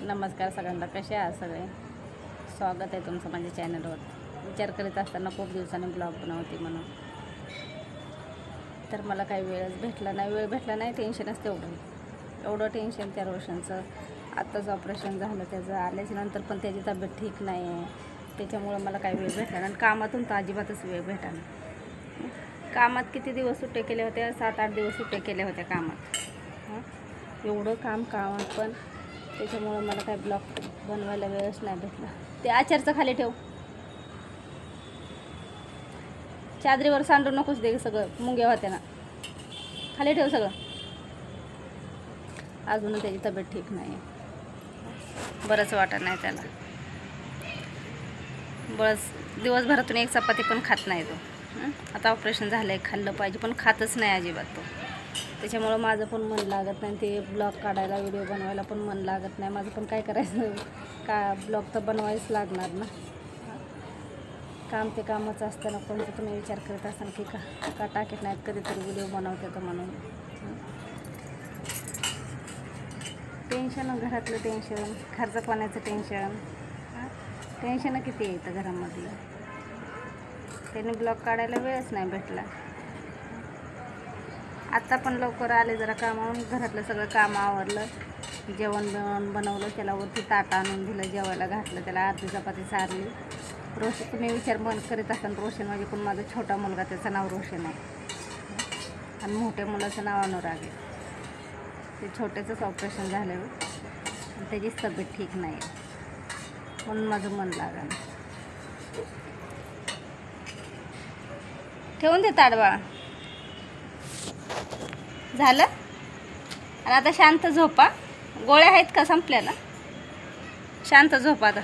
नमस्कार सगळ्यांना, कसे आहात सगळे? स्वागत आहे तुमचं माझ्या चॅनलवर. विचार करीत असताना खूप दिवसांनी ब्लॉग बनवते म्हणून, तर मला काही वेळ भेटला नाही. टेन्शनच एवढं टेन्शन त्या रोशनचं. आत्ताच ऑपरेशन झालं त्याचं, आल्याच्यानंतर पण त्याची तब्येत ठीक नाही आहे. त्याच्यामुळं मला काही वेळ भेटला नाही. कामातून तर अजिबातच वेळ भेटला नाही. कामात किती दिवस सुट्टे केले होते? 7-8 दिवस सुट्टे केले होते कामात. एवढं कामात पण त्याच्यामुळं मला काही ब्लॉग बनवायला वेळच नाही भेटला. ते आचारचं खाली ठेव, चादरीवर सांडू नकोच दे, सगळं मुंग्या होत्या ना. खाली ठेव सगळं. अजून त्याची तब्येत ठीक नाही आहे, बरंच वाटत नाही त्याला. बस दिवसभरातून एक चपाती पण खात नाही तो. आता ऑपरेशन झालं आहे, खाल्लं पाहिजे पण खातच नाही अजिबात तो. त्याच्यामुळं माझं पण मन लागत नाही. ते ब्लॉग काढायला, व्हिडिओ बनवायला पण मन लागत नाही माझं. पण काय करायचं, का ब्लॉग तर बनवायच लागणार ना. काम ते कामच असतं ना. कोणतं तुम्ही विचार करत असाल की का टाकत नाहीत कधीतरी व्हिडिओ बनवते तर म्हणून. टेन्शन, घरातलं टेन्शन, खर्च पाण्याचं टेन्शन किती येतं घरामध्ये. त्याने ब्लॉग काढायला वेळच नाही भेटला. आत्ता पण लवकर आले जरा कामावून, घरातलं सगळं काम आवरलं, जेवण बनवलं, त्याला वरती ताट आणून दिलं, जेवायला घातलं, त्याला अर्धी चपाती चारली. रोशन, तुम्ही विचार मन करीत असाल रोशन म्हणजे पण माझा छोटा मुलगा, त्याचं नाव रोशन आहे आणि मोठ्या मुलाचं नाव अनुराग आहे. ते छोट्याचंच ऑपरेशन झालं आणि त्याचीच तब्येत ठीक नाही आहे म्हणून माझं मन लागलं. ठेवून दे ताडवा. झालं. आणि आता शांत झोपा. गोळ्या आहेत का संपल्या ना? शांत झोपा आता.